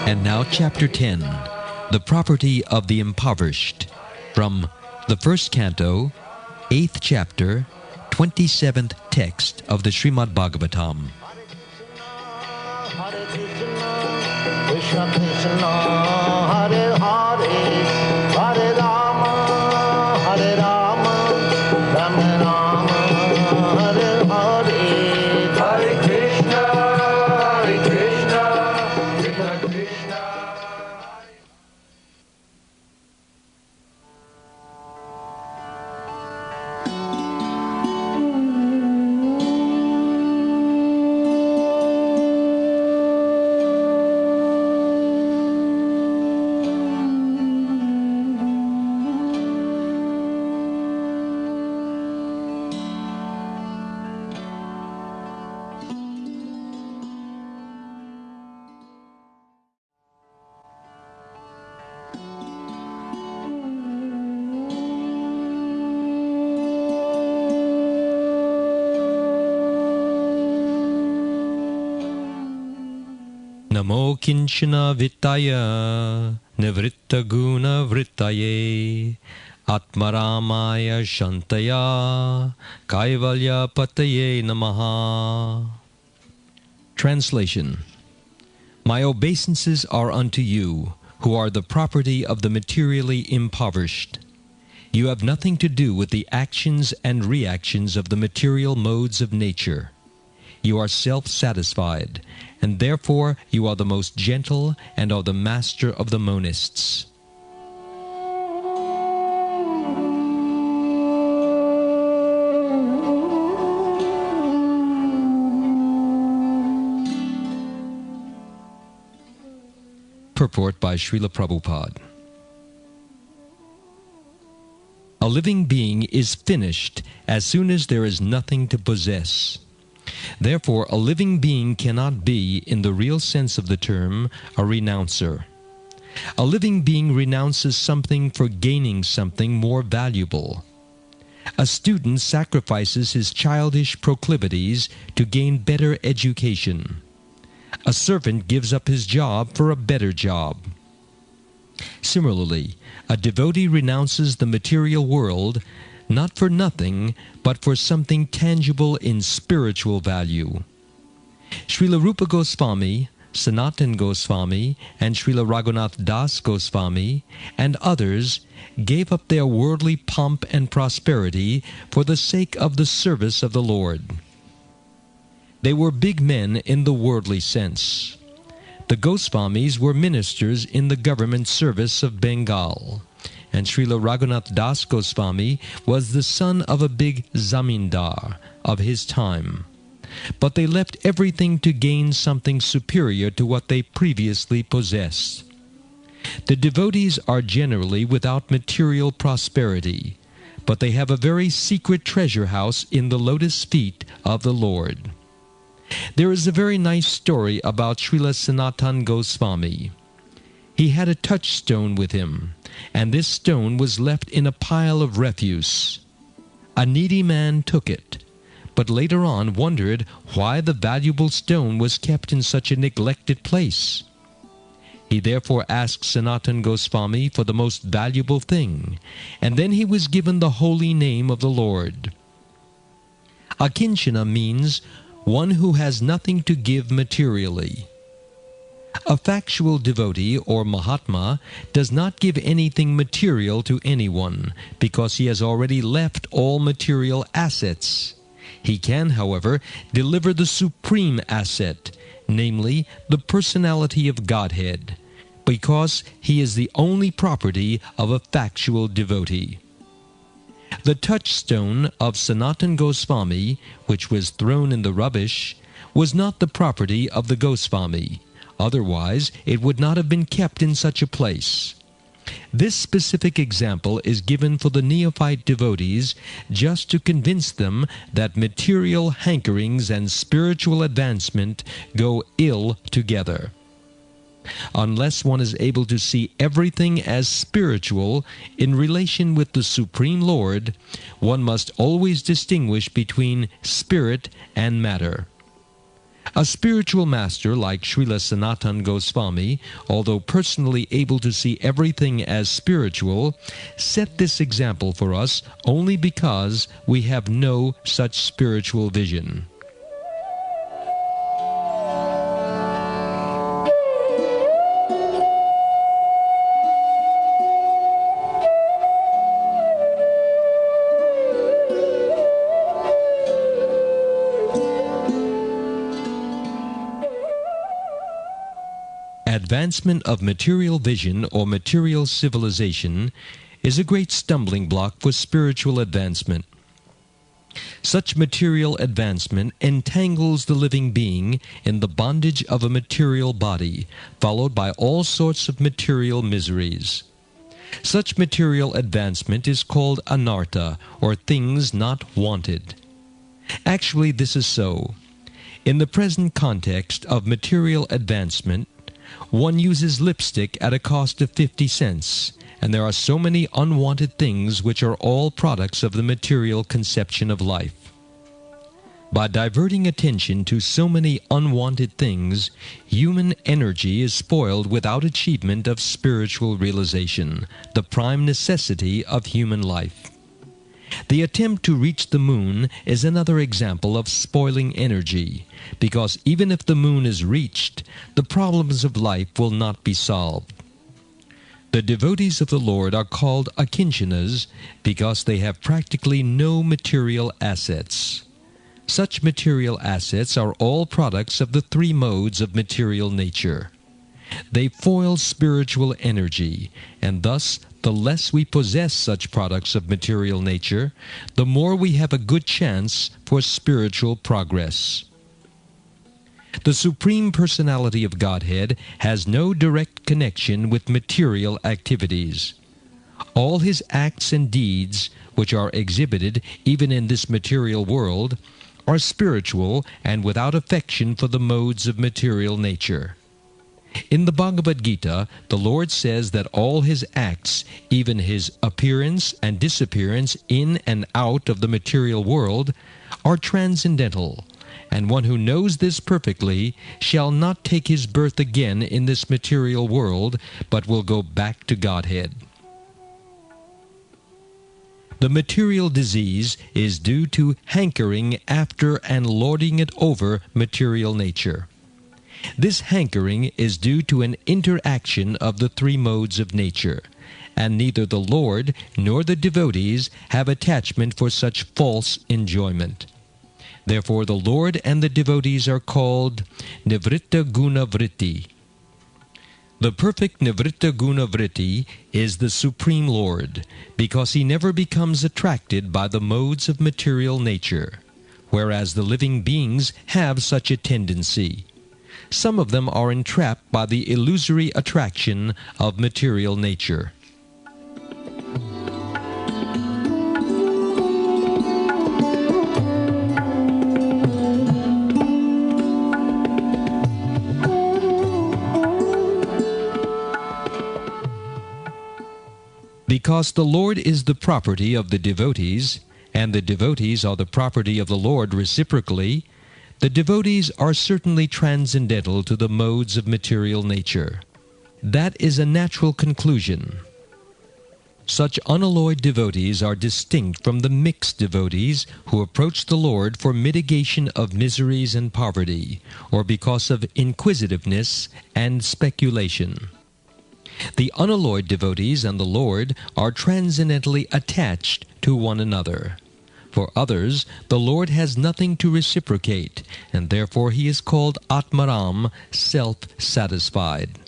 And now Chapter 10, The Property of the Impoverished, from the first canto, 8th chapter, 27th text of the Srimad Bhagavatam. Hare Krishna, Krishna Krishna, Hare Hare, Hare Rama, Hare Rama, Rama Rama, Hare Hare. Hare Krishna, Krishna Krishna. Namo Kinchana Vittaya Nivritta Guna Vrittaye Atmaramaya Shantaya Kaivalya Pataye Namaha. Translation. My obeisances are unto you, who are the property of the materially impoverished. You have nothing to do with the actions and reactions of the material modes of nature. You are self-satisfied, and therefore you are the most gentle and are the master of the monists. Purport by Srila Prabhupada. A living being is finished as soon as there is nothing to possess. Therefore, a living being cannot be, in the real sense of the term, a renouncer. A living being renounces something for gaining something more valuable. A student sacrifices his childish proclivities to gain better education. A servant gives up his job for a better job. Similarly, a devotee renounces the material world not for nothing, but for something tangible in spiritual value. Srila Rupa Goswami, Sanatan Goswami, and Srila Raghunath Das Goswami, and others gave up their worldly pomp and prosperity for the sake of the service of the Lord. They were big men in the worldly sense. The Goswamis were ministers in the government service of Bengal, and Srila Raghunath Das Goswami was the son of a big zamindar of his time. But they left everything to gain something superior to what they previously possessed. The devotees are generally without material prosperity, but they have a very secret treasure house in the lotus feet of the Lord. There is a very nice story about Srila Sanatan Goswami. He had a touchstone with him, and this stone was left in a pile of refuse. A needy man took it, but later on wondered why the valuable stone was kept in such a neglected place. He therefore asked Sanatan Goswami for the most valuable thing, and then he was given the holy name of the Lord. Akinchana means one who has nothing to give materially. A factual devotee or Mahatma does not give anything material to anyone because he has already left all material assets. He can, however, deliver the supreme asset, namely the personality of Godhead, because he is the only property of a factual devotee. The touchstone of Sanatan Goswami, which was thrown in the rubbish, was not the property of the Goswami. Otherwise, it would not have been kept in such a place. This specific example is given for the neophyte devotees just to convince them that material hankerings and spiritual advancement go ill together. Unless one is able to see everything as spiritual in relation with the Supreme Lord, one must always distinguish between spirit and matter. A spiritual master like Srila Sanatana Goswami, although personally able to see everything as spiritual, set this example for us only because we have no such spiritual vision. Advancement of material vision or material civilization is a great stumbling block for spiritual advancement. Such material advancement entangles the living being in the bondage of a material body, followed by all sorts of material miseries. Such material advancement is called anartha, or things not wanted. Actually, this is so. In the present context of material advancement, one uses lipstick at a cost of 50 cents, and there are so many unwanted things which are all products of the material conception of life. By diverting attention to so many unwanted things, human energy is spoiled without achievement of spiritual realization, the prime necessity of human life. The attempt to reach the moon is another example of spoiling energy, because even if the moon is reached, the problems of life will not be solved. The devotees of the Lord are called akinchanas because they have practically no material assets. Such material assets are all products of the three modes of material nature. They foil spiritual energy, and thus the less we possess such products of material nature, the more we have a good chance for spiritual progress. The Supreme Personality of Godhead has no direct connection with material activities. All his acts and deeds, which are exhibited even in this material world, are spiritual and without affection for the modes of material nature. In the Bhagavad Gita, the Lord says that all his acts, even his appearance and disappearance in and out of the material world, are transcendental, and one who knows this perfectly shall not take his birth again in this material world, but will go back to Godhead. The material disease is due to hankering after and lording it over material nature. This hankering is due to an interaction of the three modes of nature, and neither the Lord nor the devotees have attachment for such false enjoyment. Therefore the Lord and the devotees are called Nivritta Guna Vritti. The perfect Nivritta Guna Vritti is the Supreme Lord, because he never becomes attracted by the modes of material nature, whereas the living beings have such a tendency. Some of them are entrapped by the illusory attraction of material nature. Because the Lord is the property of the devotees, and the devotees are the property of the Lord reciprocally, the devotees are certainly transcendental to the modes of material nature. That is a natural conclusion. Such unalloyed devotees are distinct from the mixed devotees who approach the Lord for mitigation of miseries and poverty, or because of inquisitiveness and speculation. The unalloyed devotees and the Lord are transcendently attached to one another. For others, the Lord has nothing to reciprocate, and therefore he is called Atmaram, self-satisfied.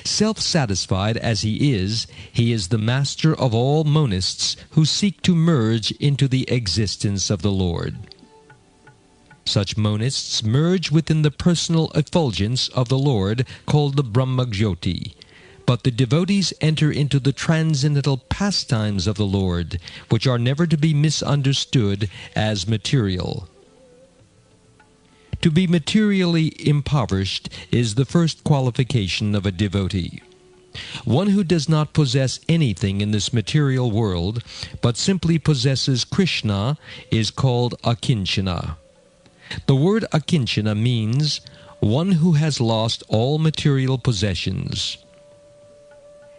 Self-satisfied as he is the master of all monists who seek to merge into the existence of the Lord. Such monists merge within the personal effulgence of the Lord called the Brahmajyoti, But the devotees enter into the transcendental pastimes of the Lord, which are never to be misunderstood as material. To be materially impoverished is the first qualification of a devotee. One who does not possess anything in this material world, but simply possesses Krishna, is called akinchana. The word akinchana means one who has lost all material possessions.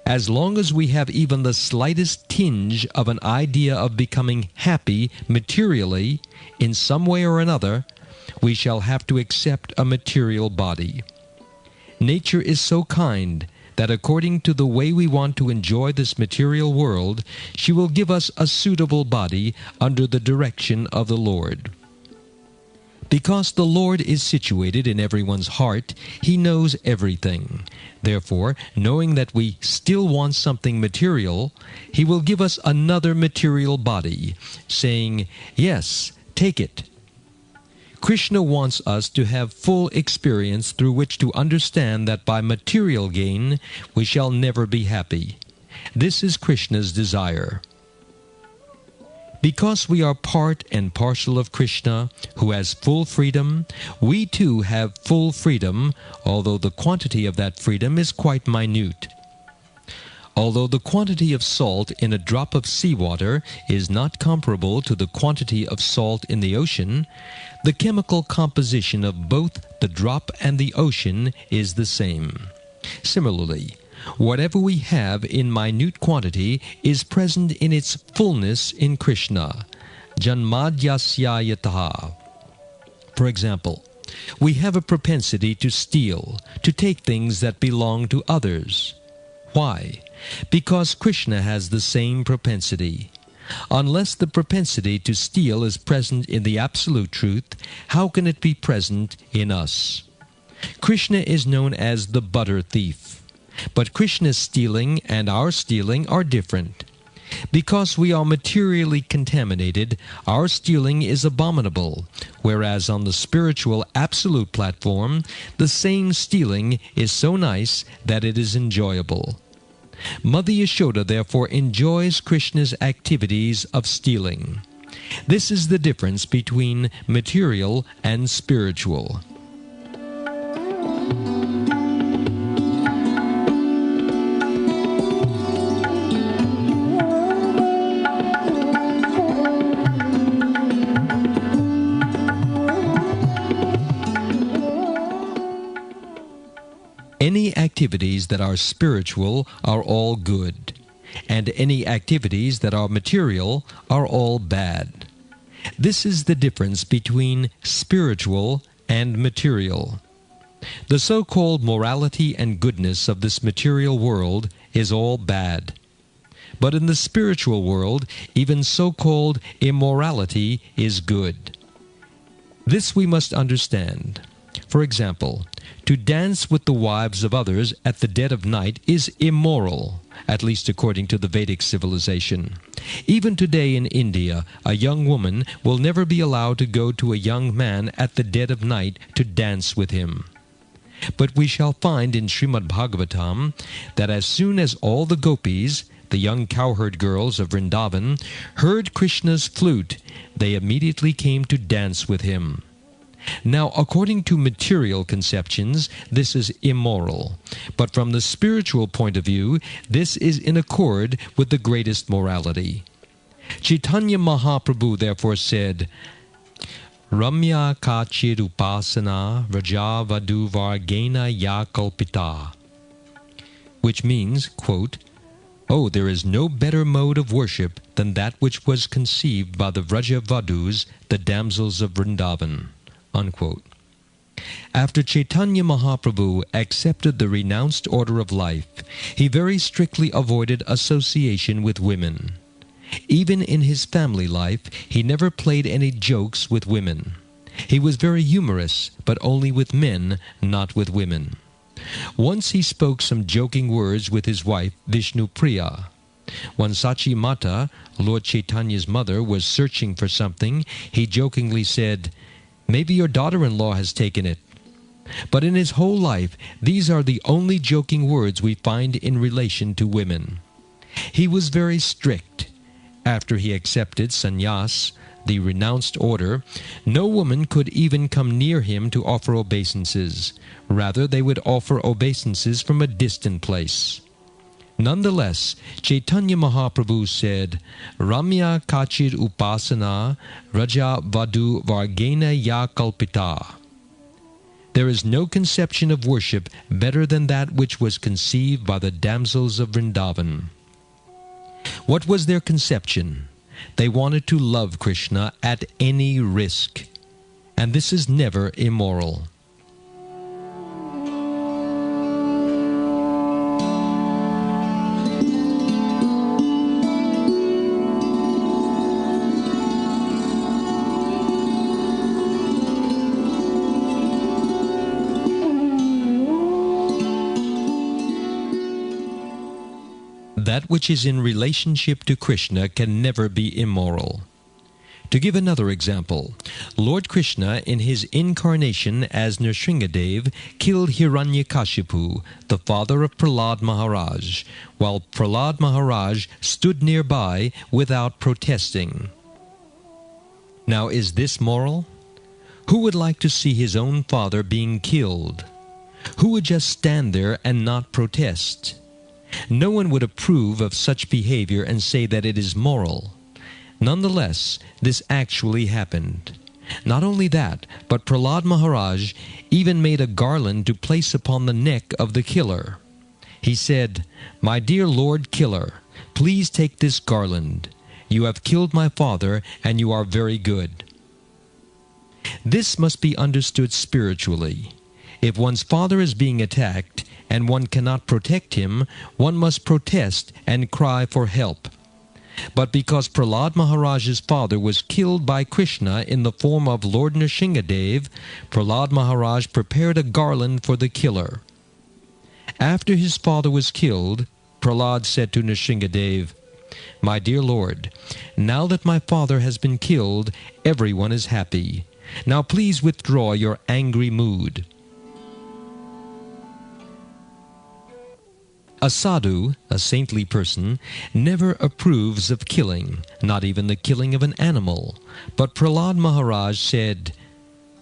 As long as we have even the slightest tinge of an idea of becoming happy materially in some way or another, we shall have to accept a material body. Nature is so kind that according to the way we want to enjoy this material world, she will give us a suitable body under the direction of the Lord. Because the Lord is situated in everyone's heart, He knows everything. Therefore, knowing that we still want something material, He will give us another material body, saying, "Yes, take it." Krishna wants us to have full experience through which to understand that by material gain we shall never be happy. This is Krishna's desire. Because we are part and parcel of Krishna, who has full freedom, we too have full freedom, although the quantity of that freedom is quite minute. Although the quantity of salt in a drop of seawater is not comparable to the quantity of salt in the ocean, the chemical composition of both the drop and the ocean is the same. Similarly, whatever we have in minute quantity is present in its fullness in Krishna. Janmadyasya yataha. For example, we have a propensity to steal, to take things that belong to others. Why? Because Krishna has the same propensity. Unless the propensity to steal is present in the absolute truth, how can it be present in us? Krishna is known as the butter thief. But Krishna's stealing and our stealing are different. Because we are materially contaminated, our stealing is abominable, whereas on the spiritual absolute platform, the same stealing is so nice that it is enjoyable. Mother Yashoda therefore enjoys Krishna's activities of stealing. This is the difference between material and spiritual. Any activities that are spiritual are all good, and any activities that are material are all bad. This is the difference between spiritual and material. The so-called morality and goodness of this material world is all bad. But in the spiritual world, even so-called immorality is good. This we must understand. For example, to dance with the wives of others at the dead of night is immoral, at least according to the Vedic civilization. Even today in India, a young woman will never be allowed to go to a young man at the dead of night to dance with him. But we shall find in Srimad Bhagavatam that as soon as all the gopis, the young cowherd girls of Vrindavan, heard Krishna's flute, they immediately came to dance with him. Now, according to material conceptions, this is immoral. But from the spiritual point of view, this is in accord with the greatest morality. Chaitanya Mahaprabhu therefore said, Ramya kachir upasana raja vadu vargena ya kalpita, which means, quote, "Oh, there is no better mode of worship than that which was conceived by the Vraja Vadus, the damsels of Vrindavan." Unquote. After Chaitanya Mahaprabhu accepted the renounced order of life, he very strictly avoided association with women. Even in his family life, he never played any jokes with women. He was very humorous, but only with men, not with women. Once he spoke some joking words with his wife, Vishnupriya. When Sachi Mata, Lord Chaitanya's mother, was searching for something, he jokingly said, "Maybe your daughter-in-law has taken it." But in his whole life, these are the only joking words we find in relation to women. He was very strict. After he accepted sannyas, the renounced order, no woman could even come near him to offer obeisances. Rather, they would offer obeisances from a distant place. Nonetheless, Chaitanya Mahaprabhu said, Ramya Kachir Upasana Raja Vadu Vargena Ya Kalpita. There is no conception of worship better than that which was conceived by the damsels of Vrindavan. What was their conception? They wanted to love Krishna at any risk. And this is never immoral. That which is in relationship to Krishna can never be immoral. To give another example, Lord Krishna in his incarnation as Nrsingadev killed Hiranyakashipu, the father of Prahlad Maharaj, while Prahlad Maharaj stood nearby without protesting. Now, is this moral? Who would like to see his own father being killed? Who would just stand there and not protest? No one would approve of such behavior and say that it is moral. Nonetheless, this actually happened. Not only that, but Prahlad Maharaj even made a garland to place upon the neck of the killer. He said, "My dear Lord Killer, please take this garland. You have killed my father, and you are very good." This must be understood spiritually. If one's father is being attacked, and one cannot protect him, one must protest and cry for help. But because Prahlad Maharaj's father was killed by Krishna in the form of Lord Nrsingadev, Prahlad Maharaj prepared a garland for the killer. After his father was killed, Prahlad said to Nrsingadev, "My dear Lord, now that my father has been killed, everyone is happy. Now please withdraw your angry mood." A sadhu, a saintly person, never approves of killing, not even the killing of an animal. But Prahlad Maharaj said,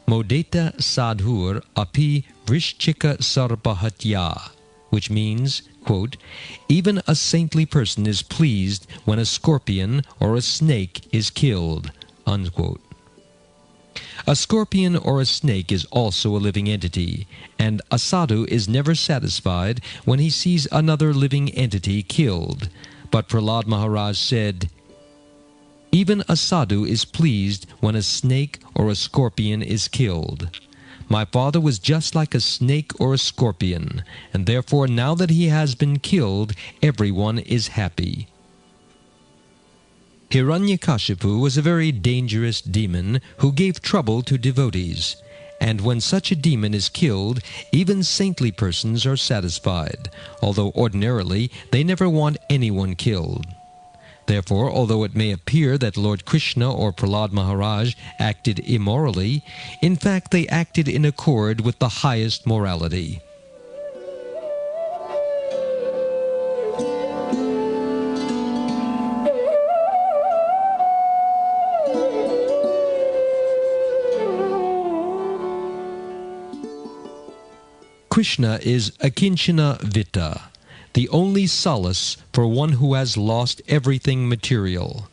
Modeta sadhur api vrishchika sarpahatya, which means, quote, even a saintly person is pleased when a scorpion or a snake is killed, unquote. A scorpion or a snake is also a living entity, and a sadhu is never satisfied when he sees another living entity killed. But Prahlad Maharaj said, even a sadhu is pleased when a snake or a scorpion is killed. My father was just like a snake or a scorpion, and therefore now that he has been killed, everyone is happy. Hiranyakashipu was a very dangerous demon who gave trouble to devotees, and when such a demon is killed, even saintly persons are satisfied, although ordinarily they never want anyone killed. Therefore, although it may appear that Lord Krishna or Prahlad Maharaj acted immorally, in fact they acted in accord with the highest morality. Krishna is akinchana vita, the only solace for one who has lost everything material.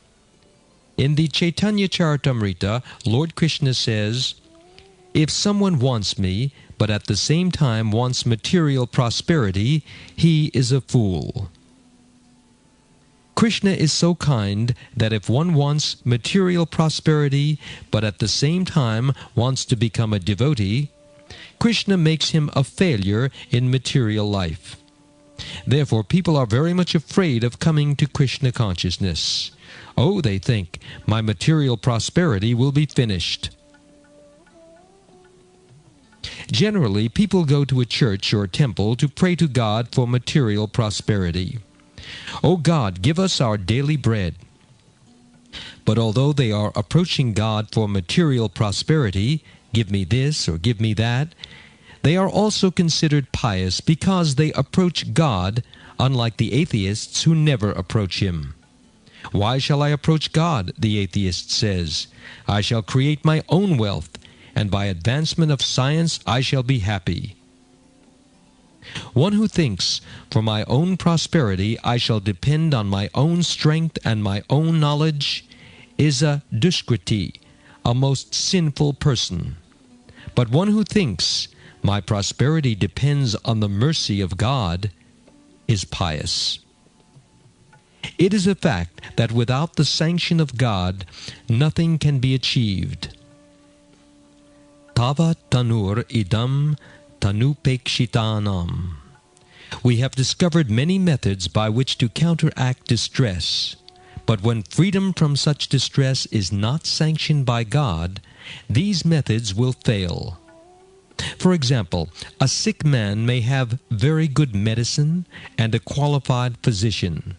In the Chaitanya Charitamrita, Lord Krishna says, if someone wants me, but at the same time wants material prosperity, he is a fool. Krishna is so kind that if one wants material prosperity, but at the same time wants to become a devotee, Krishna makes him a failure in material life. Therefore, people are very much afraid of coming to Krishna consciousness. Oh, they think, my material prosperity will be finished. Generally, people go to a church or temple to pray to God for material prosperity. Oh God, give us our daily bread. But although they are approaching God for material prosperity, give me this or give me that, They are also considered pious because they approach God, unlike the atheists who never approach Him. Why shall I approach God, the atheist says. I shall create my own wealth, and by advancement of science I shall be happy. One who thinks, for my own prosperity I shall depend on my own strength and my own knowledge, is a Duskriti, a most sinful person. But one who thinks, my prosperity depends on the mercy of God, is pious. It is a fact that without the sanction of God, nothing can be achieved. Tava tanur idam tanupekshitanam. We have discovered many methods by which to counteract distress, but when freedom from such distress is not sanctioned by God, these methods will fail. For example, a sick man may have very good medicine and a qualified physician.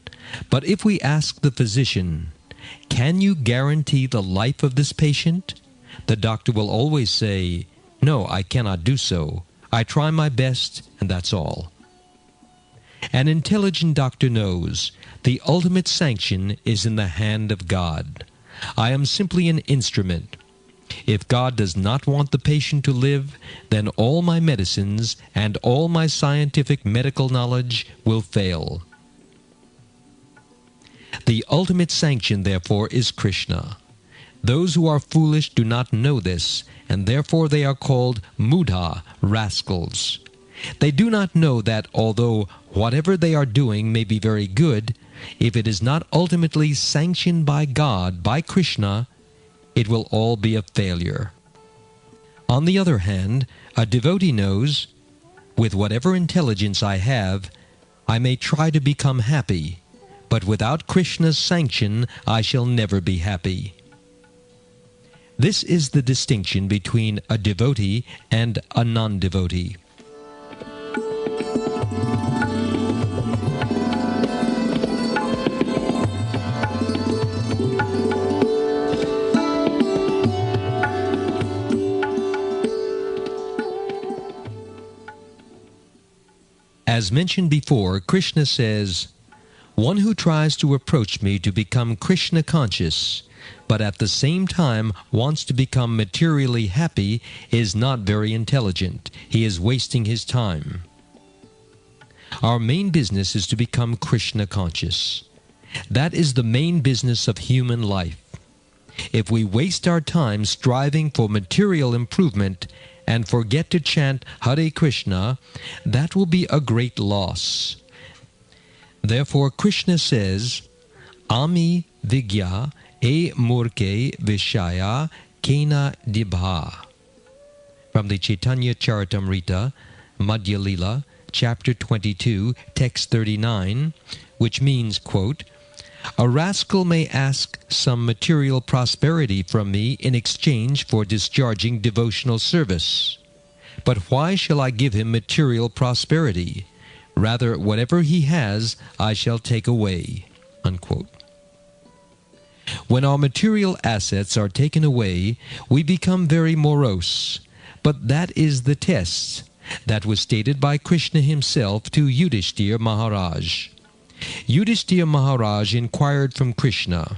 But if we ask the physician, "Can you guarantee the life of this patient?" the doctor will always say, "No, I cannot do so. I try my best, and that's all." An intelligent doctor knows the ultimate sanction is in the hand of God. I am simply an instrument. If God does not want the patient to live, then all my medicines and all my scientific medical knowledge will fail. The ultimate sanction, therefore, is Krishna. Those who are foolish do not know this, and therefore they are called mudha, rascals. They do not know that although whatever they are doing may be very good, if it is not ultimately sanctioned by God, by Krishna, it will all be a failure. On the other hand, a devotee knows, with whatever intelligence I have, I may try to become happy, but without Krishna's sanction, I shall never be happy. This is the distinction between a devotee and a non-devotee. As mentioned before, Krishna says, "One who tries to approach me to become Krishna conscious, but at the same time wants to become materially happy, is not very intelligent. He is wasting his time." Our main business is to become Krishna conscious. That is the main business of human life. If we waste our time striving for material improvement and forget to chant Hare Krishna, that will be a great loss. Therefore Krishna says, "Ami vigya e murke vishaya kena dibha." From the Chaitanya Charitamrita, Madhya Lila, chapter 22, text 39, which means, quote, "A rascal may ask some material prosperity from me in exchange for discharging devotional service. But why shall I give him material prosperity? Rather, whatever he has, I shall take away." Unquote. When our material assets are taken away, we become very morose. But that is the test that was stated by Krishna himself to Yudhishthira Maharaj. Yudhishthira Maharaj inquired from Krishna,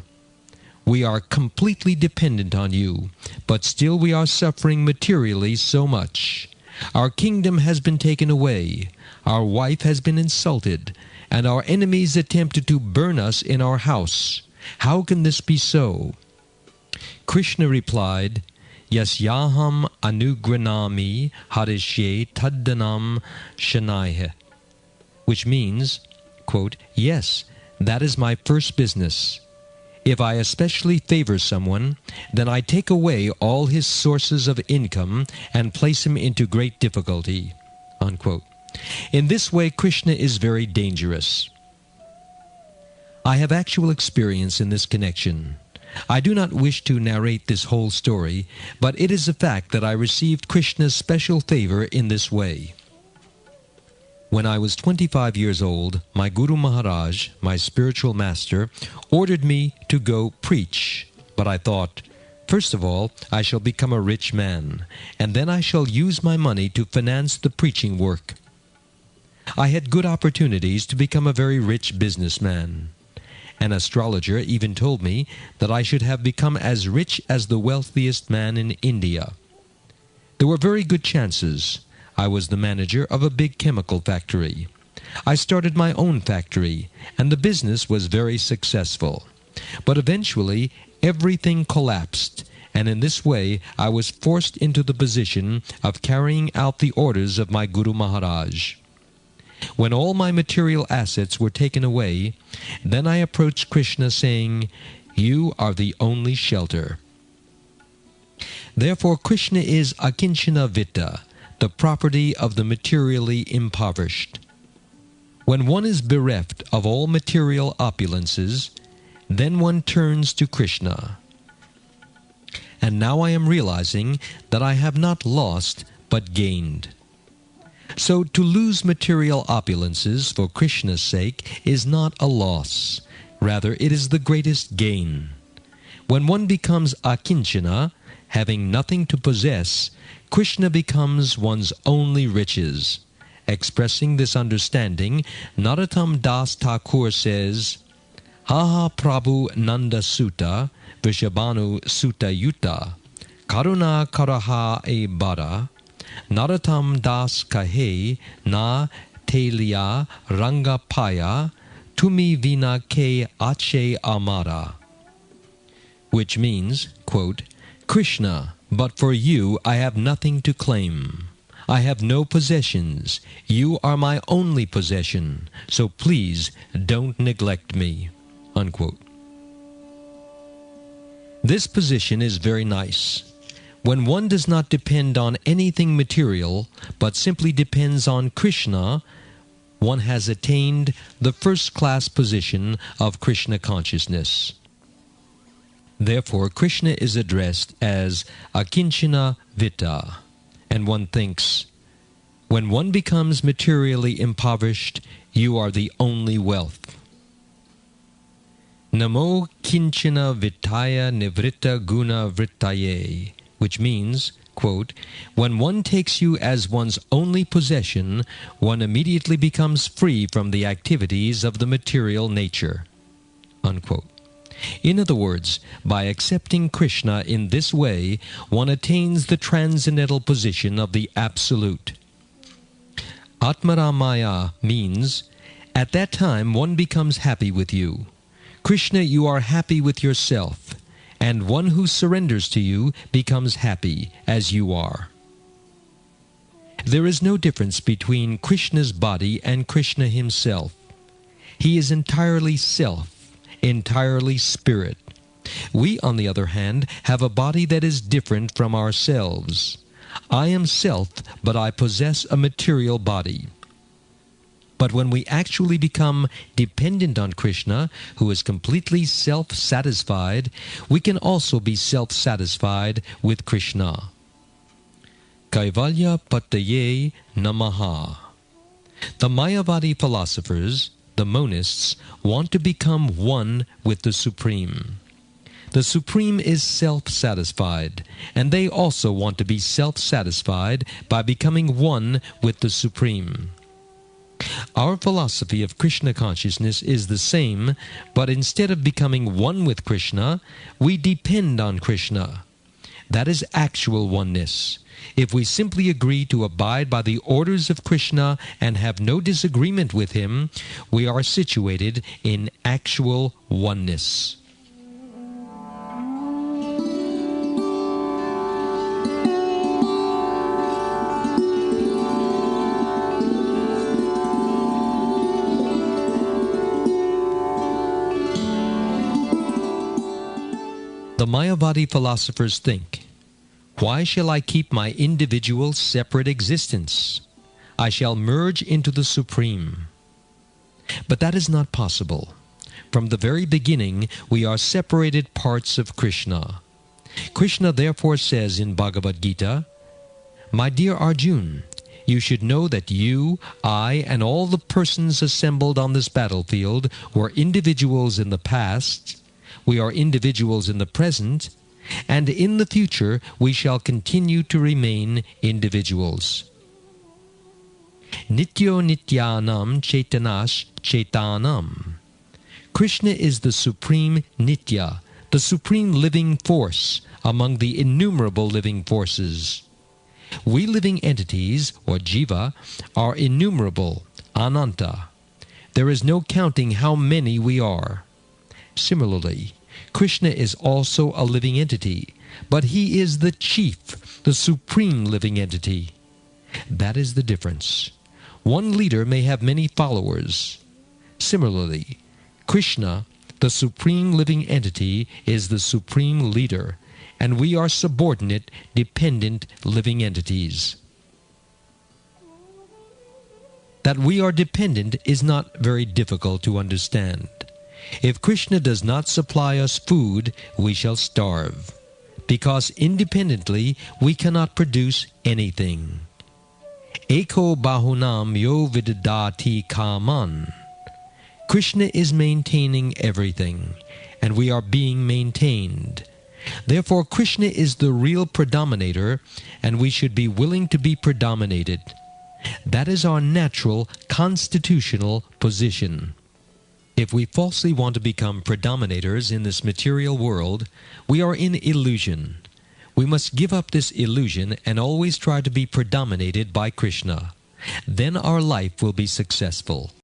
"We are completely dependent on you, but still we are suffering materially so much. Our kingdom has been taken away, our wife has been insulted, and our enemies attempted to burn us in our house. How can this be so?" Krishna replied, "Yasyaham anugranami harishye taddanam shanaihe," which means, quote, "Yes, that is my first business. If I especially favor someone, then I take away all his sources of income and place him into great difficulty." Unquote. In this way, Krishna is very dangerous. I have actual experience in this connection. I do not wish to narrate this whole story, but it is a fact that I received Krishna's special favor in this way. When I was 25 years old, my Guru Maharaj, my spiritual master, ordered me to go preach. But I thought, First of all, I shall become a rich man, and then I shall use my money to finance the preaching work. I had good opportunities to become a very rich businessman. An astrologer even told me that I should have become as rich as the wealthiest man in India. There were very good chances. I was the manager of a big chemical factory. I started my own factory, and the business was very successful. But eventually, everything collapsed, and in this way I was forced into the position of carrying out the orders of my Guru Maharaj. When all my material assets were taken away, then I approached Krishna saying, "You are the only shelter." Therefore Krishna is akinchana vitta, the property of the materially impoverished. When one is bereft of all material opulences, then one turns to Krishna. And now I am realizing that I have not lost but gained. So to lose material opulences for Krishna's sake is not a loss. Rather, it is the greatest gain. When one becomes akinchana, having nothing to possess, Krishna becomes one's only riches. Expressing this understanding, Narottam Das Thakur says, "Haha Prabhu Nanda Sutta, Vishabhanu Sutta Yuta, Karuna Karaha e Bara, Narottam Das Kahe Na Telia Ranga Paya, Tumi Vina Ke Ache Amara." Which means, quote, "Krishna, but for you I have nothing to claim. I have no possessions. You are my only possession, so please don't neglect me." Unquote. This position is very nice. When one does not depend on anything material, but simply depends on Krishna, one has attained the first-class position of Krishna consciousness. Therefore, Krishna is addressed as akinchana vitta, and one thinks, when one becomes materially impoverished, you are the only wealth. Namo kinchana vittaya nivritta guna vrittaye, which means, quote, when one takes you as one's only possession, one immediately becomes free from the activities of the material nature. Unquote. In other words, by accepting Krishna in this way, one attains the transcendental position of the Absolute. Atmaramaya means, at that time one becomes happy with you. Krishna, you are happy with yourself, and one who surrenders to you becomes happy as you are. There is no difference between Krishna's body and Krishna himself. He is entirely self, entirely spirit. We, on the other hand, have a body that is different from ourselves. I am self, but I possess a material body. But when we actually become dependent on Krishna, who is completely self-satisfied, we can also be self-satisfied with Krishna. Kaivalya Pattaye Namaha. The Mayavadi philosophers, the monists, want to become one with the Supreme. The Supreme is self-satisfied, and they also want to be self-satisfied by becoming one with the Supreme. Our philosophy of Krishna consciousness is the same, but instead of becoming one with Krishna, we depend on Krishna. That is actual oneness. If we simply agree to abide by the orders of Krishna and have no disagreement with him, we are situated in actual oneness. The Mayavadi philosophers think, why shall I keep my individual separate existence? I shall merge into the Supreme. But that is not possible. From the very beginning, we are separated parts of Krishna. Krishna therefore says in Bhagavad Gita, "My dear Arjun, you should know that you, I, and all the persons assembled on this battlefield were individuals in the past. We are individuals in the present, and in the future we shall continue to remain individuals. Nityo Nityanam Chaitanash Chaitanam. Krishna is the supreme Nitya, the supreme living force among the innumerable living forces. We living entities, or jiva, are innumerable, ananta. There is no counting how many we are. Similarly, Krishna is also a living entity, but he is the chief, the supreme living entity. That is the difference. One leader may have many followers. Similarly, Krishna, the supreme living entity, is the supreme leader, and we are subordinate, dependent living entities. That we are dependent is not very difficult to understand. If Krishna does not supply us food, we shall starve, because independently we cannot produce anything. Eko bahunam yo vidadati kaman. Krishna is maintaining everything, and we are being maintained. Therefore, Krishna is the real predominator, and we should be willing to be predominated. That is our natural, constitutional position. If we falsely want to become predominators in this material world, we are in illusion. We must give up this illusion and always try to be predominated by Krishna. Then our life will be successful.